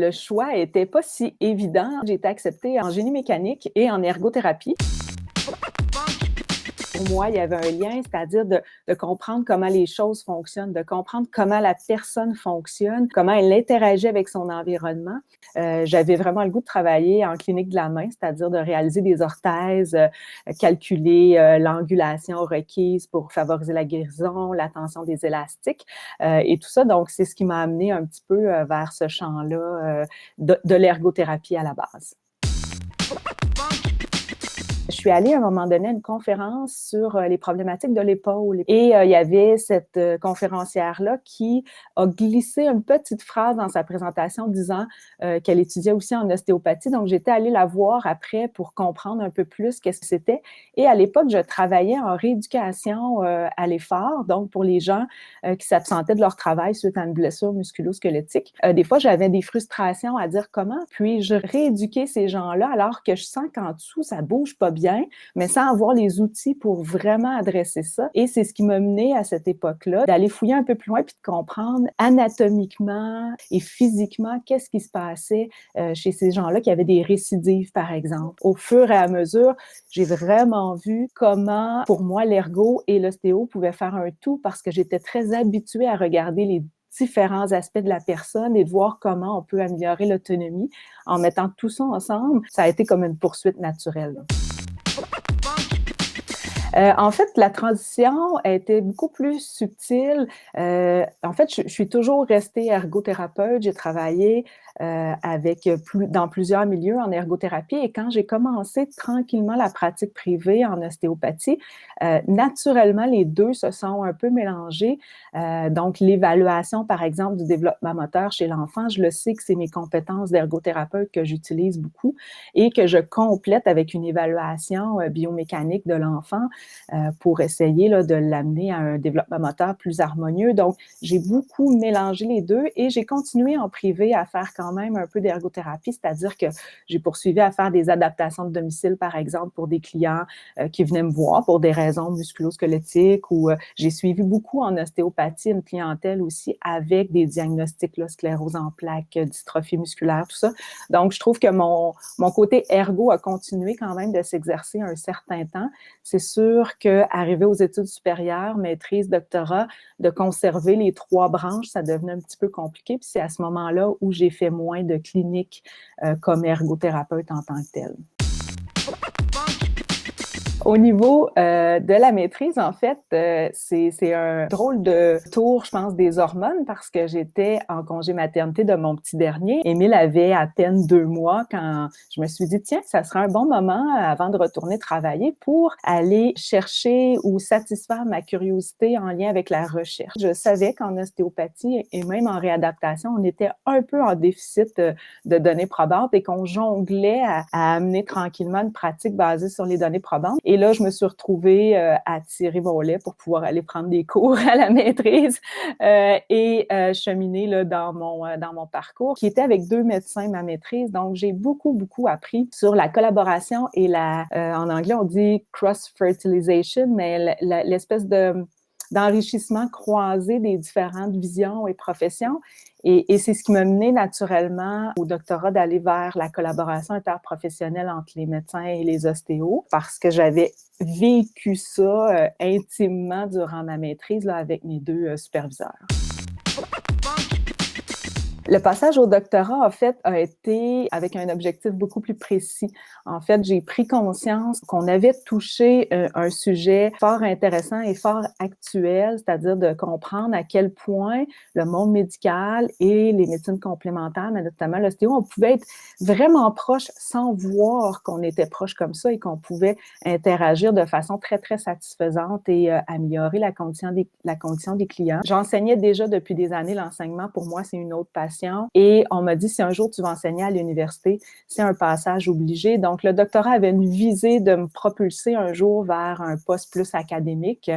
Le choix était pas si évident. J'ai été acceptée en génie mécanique et en ergothérapie. Pour moi, il y avait un lien, c'est-à-dire de comprendre comment les choses fonctionnent, de comprendre comment la personne fonctionne, comment elle interagit avec son environnement. J'avais vraiment le goût de travailler en clinique de la main, c'est-à-dire de réaliser des orthèses, calculer l'angulation requise pour favoriser la guérison, la tension des élastiques et tout ça. Donc, c'est ce qui m'a amené un petit peu vers ce champ-là de l'ergothérapie à la base. Je suis allée à un moment donné à une conférence sur les problématiques de l'épaule et il y avait cette conférencière-là qui a glissé une petite phrase dans sa présentation disant qu'elle étudiait aussi en ostéopathie. Donc, j'étais allée la voir après pour comprendre un peu plus qu'est-ce que c'était. Et à l'époque, je travaillais en rééducation à l'effort, donc pour les gens qui s'absentaient de leur travail suite à une blessure musculo-squelettique. Des fois, j'avais des frustrations à dire comment puis-je rééduquer ces gens-là alors que je sens qu'en dessous, ça bouge pas bien, mais sans avoir les outils pour vraiment adresser ça. Et c'est ce qui m'a mené à cette époque-là, d'aller fouiller un peu plus loin puis de comprendre anatomiquement et physiquement qu'est-ce qui se passait chez ces gens-là qui avaient des récidives, par exemple. Au fur et à mesure, j'ai vraiment vu comment, pour moi, l'ergo et l'ostéo pouvaient faire un tout parce que j'étais très habituée à regarder les différents aspects de la personne et de voir comment on peut améliorer l'autonomie en mettant tout ça ensemble. Ça a été comme une poursuite naturelle. En fait, la transition a été beaucoup plus subtile. En fait, je suis toujours restée ergothérapeute. J'ai travaillé dans plusieurs milieux en ergothérapie. Et quand j'ai commencé tranquillement la pratique privée en ostéopathie, naturellement, les deux se sont un peu mélangés. Donc, l'évaluation, par exemple, du développement moteur chez l'enfant, je le sais que c'est mes compétences d'ergothérapeute que j'utilise beaucoup et que je complète avec une évaluation biomécanique de l'enfant pour essayer là, de l'amener à un développement moteur plus harmonieux. Donc, j'ai beaucoup mélangé les deux et j'ai continué en privé à faire quand même un peu d'ergothérapie, c'est-à-dire que j'ai poursuivi à faire des adaptations de domicile, par exemple, pour des clients qui venaient me voir pour des raisons musculo-squelettiques ou j'ai suivi beaucoup en ostéopathie une clientèle aussi avec des diagnostics, là, sclérose en plaques, dystrophie musculaire, tout ça. Donc, je trouve que mon côté ergo a continué quand même de s'exercer un certain temps. C'est sûr qu'arriver aux études supérieures, maîtrise, doctorat, de conserver les trois branches, ça devenait un petit peu compliqué. Puis c'est à ce moment-là où j'ai fait moins de cliniques comme ergothérapeute en tant que telle. Au niveau de la maîtrise, en fait, c'est un drôle de tour, je pense, des hormones parce que j'étais en congé maternité de mon petit dernier. Émile avait à peine 2 mois quand je me suis dit, tiens, ça serait un bon moment avant de retourner travailler pour aller chercher ou satisfaire ma curiosité en lien avec la recherche. Je savais qu'en ostéopathie et même en réadaptation, on était un peu en déficit de données probantes et qu'on jonglait à amener tranquillement une pratique basée sur les données probantes. Et là, je me suis retrouvée à tirer mon lait pour pouvoir aller prendre des cours à la maîtrise et cheminer là, dans mon parcours, qui était avec 2 médecins, ma maîtrise. Donc, j'ai beaucoup, beaucoup appris sur la collaboration et en anglais, on dit cross-fertilization, mais l'espèce d'enrichissement croisé des différentes visions et professions. Et c'est ce qui m'a mené naturellement au doctorat d'aller vers la collaboration interprofessionnelle entre les médecins et les ostéos parce que j'avais vécu ça intimement durant ma maîtrise là, avec mes 2 superviseurs. Le passage au doctorat, en fait, a été avec un objectif beaucoup plus précis. En fait, j'ai pris conscience qu'on avait touché un sujet fort intéressant et fort actuel, c'est-à-dire de comprendre à quel point le monde médical et les médecines complémentaires, mais notamment l'ostéo, on pouvait être vraiment proche sans voir qu'on était proche comme ça et qu'on pouvait interagir de façon très, très satisfaisante et améliorer la condition des clients. J'enseignais déjà depuis des années l'enseignement. Pour moi, c'est une autre passion. Et on m'a dit, si un jour tu vas enseigner à l'université, c'est un passage obligé. Donc, le doctorat avait une visée de me propulser un jour vers un poste plus académique.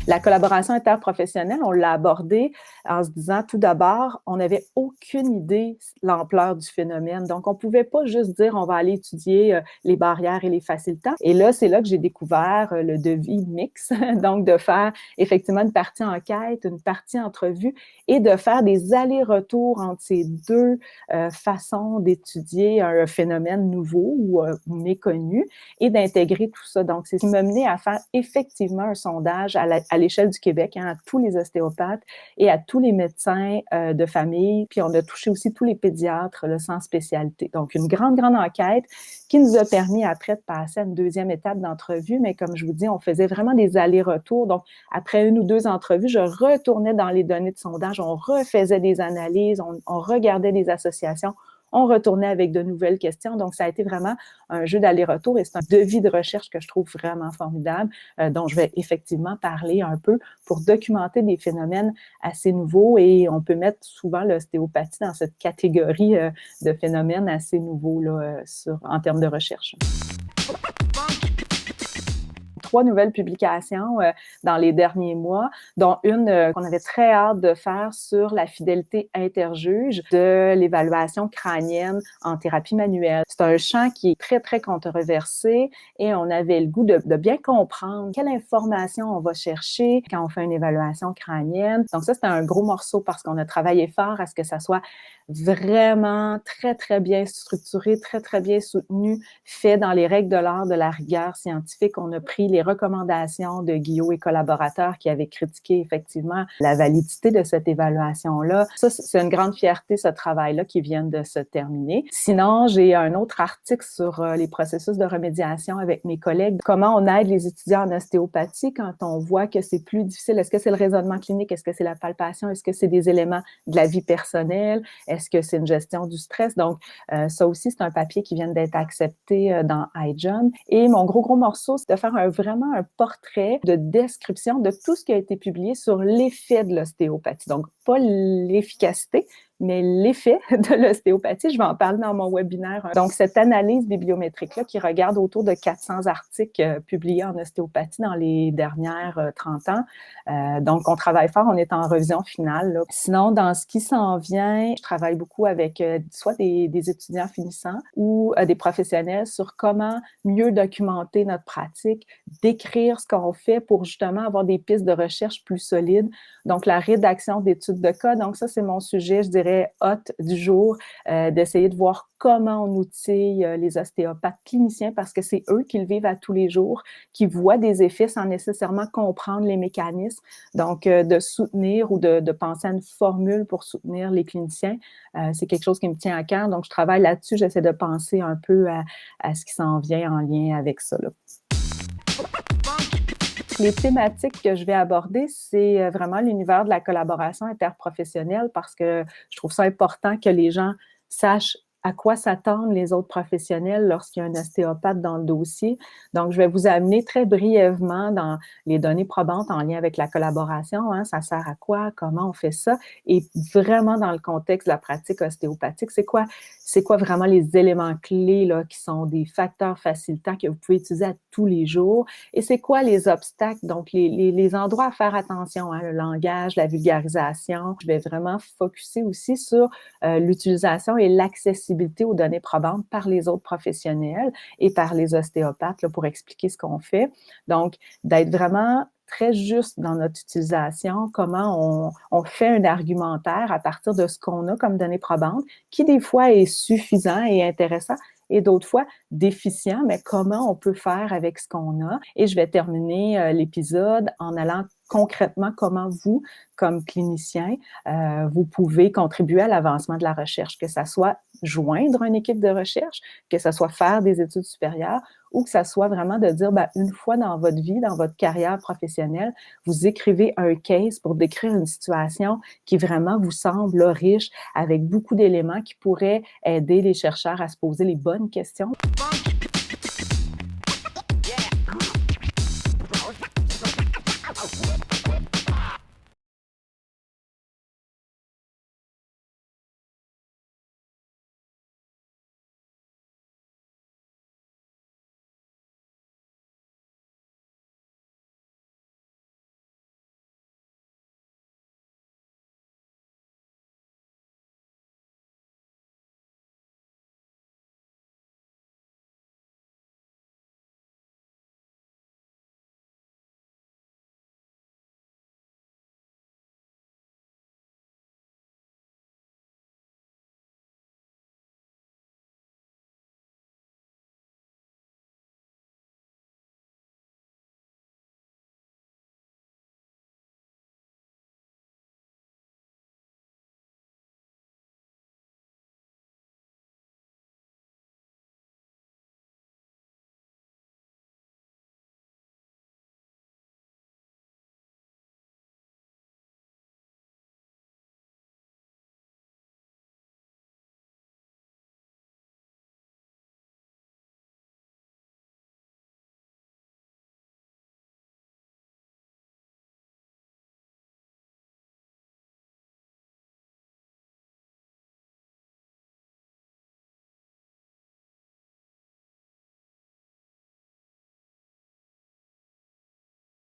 La collaboration interprofessionnelle, on l'a abordée en se disant tout d'abord, on n'avait aucune idée l'ampleur du phénomène. Donc, on ne pouvait pas juste dire on va aller étudier les barrières et les facilitants. Et là, c'est là que j'ai découvert le devis mix, donc de faire effectivement une partie enquête, une partie entrevue et de faire des allers-retours entre ces deux façons d'étudier un phénomène nouveau ou méconnu et d'intégrer tout ça. Donc, c'est ce qui m'a mené à faire effectivement un sondage à l'échelle du Québec, à tous les ostéopathes et à tous les médecins de famille. Puis, on a touché aussi tous les pédiatres là, sans spécialité. Donc, une grande, grande enquête qui nous a permis après de passer à une deuxième étape d'entrevue. Mais comme je vous dis, on faisait vraiment des allers-retours. Donc, après une ou deux entrevues, je retournais dans les données de sondage, on refaisait des analyses, on regardait les associations, on retournait avec de nouvelles questions. Donc, ça a été vraiment un jeu d'aller-retour et c'est un devis de recherche que je trouve vraiment formidable, dont je vais effectivement parler un peu pour documenter des phénomènes assez nouveaux et on peut mettre souvent l'ostéopathie dans cette catégorie de phénomènes assez nouveaux là, en termes de recherche. 3 nouvelles publications dans les derniers mois, dont une qu'on avait très hâte de faire sur la fidélité interjuge de l'évaluation crânienne en thérapie manuelle. C'est un champ qui est très, très controversé et on avait le goût de bien comprendre quelle information on va chercher quand on fait une évaluation crânienne. Donc ça, c'était un gros morceau parce qu'on a travaillé fort à ce que ça soit vraiment très, très bien structuré, très, très bien soutenu, fait dans les règles de l'art de la rigueur scientifique. On a pris les recommandations de Guillaume et collaborateurs qui avaient critiqué effectivement la validité de cette évaluation-là. Ça, c'est une grande fierté, ce travail-là, qui vient de se terminer. Sinon, j'ai un autre article sur les processus de remédiation avec mes collègues. Comment on aide les étudiants en ostéopathie quand on voit que c'est plus difficile. Est-ce que c'est le raisonnement clinique? Est-ce que c'est la palpation? Est-ce que c'est des éléments de la vie personnelle? Est-ce que c'est une gestion du stress? Donc, ça aussi, c'est un papier qui vient d'être accepté dans iJohn. Et mon gros morceau, c'est de faire vraiment un portrait de description de tout ce qui a été publié sur l'effet de l'ostéopathie. Donc, pas l'efficacité, mais l'effet de l'ostéopathie, je vais en parler dans mon webinaire. Donc, cette analyse bibliométrique-là qui regarde autour de 400 articles publiés en ostéopathie dans les dernières 30 ans. Donc, on travaille fort, on est en revision finale. Là. Sinon, dans ce qui s'en vient, je travaille beaucoup avec soit des étudiants finissants ou des professionnels sur comment mieux documenter notre pratique, décrire ce qu'on fait pour justement avoir des pistes de recherche plus solides. Donc, la rédaction d'études de cas. Donc, ça, c'est mon sujet, je dirais, hot du jour, d'essayer de voir comment on outille les ostéopathes cliniciens parce que c'est eux qui le vivent à tous les jours, qui voient des effets sans nécessairement comprendre les mécanismes. Donc, de soutenir ou de penser à une formule pour soutenir les cliniciens, c'est quelque chose qui me tient à cœur. Donc, je travaille là-dessus, j'essaie de penser un peu à ce qui s'en vient en lien avec ça, là. Les thématiques que je vais aborder, c'est vraiment l'univers de la collaboration interprofessionnelle parce que je trouve ça important que les gens sachent à quoi s'attendent les autres professionnels lorsqu'il y a un ostéopathe dans le dossier. Donc, je vais vous amener très brièvement dans les données probantes en lien avec la collaboration. Hein, ça sert à quoi? Comment on fait ça? Et vraiment dans le contexte de la pratique ostéopathique, c'est quoi vraiment les éléments clés là, qui sont des facteurs facilitants que vous pouvez utiliser à tous les jours? Et c'est quoi les obstacles? Donc, les endroits à faire attention, hein, le langage, la vulgarisation. Je vais vraiment focusser aussi sur l'utilisation et l'accessibilité aux données probantes par les autres professionnels et par les ostéopathes là, pour expliquer ce qu'on fait. Donc, d'être vraiment très juste dans notre utilisation, comment on fait un argumentaire à partir de ce qu'on a comme données probantes, qui des fois est suffisant et intéressant, et d'autres fois déficient, mais comment on peut faire avec ce qu'on a. Et je vais terminer l'épisode en allant concrètement comment vous, comme clinicien, vous pouvez contribuer à l'avancement de la recherche, que ça soit joindre une équipe de recherche, que ça soit faire des études supérieures ou que ça soit vraiment de dire, une fois dans votre vie, dans votre carrière professionnelle, vous écrivez un case pour décrire une situation qui vraiment vous semble riche, avec beaucoup d'éléments qui pourraient aider les chercheurs à se poser les bonnes questions.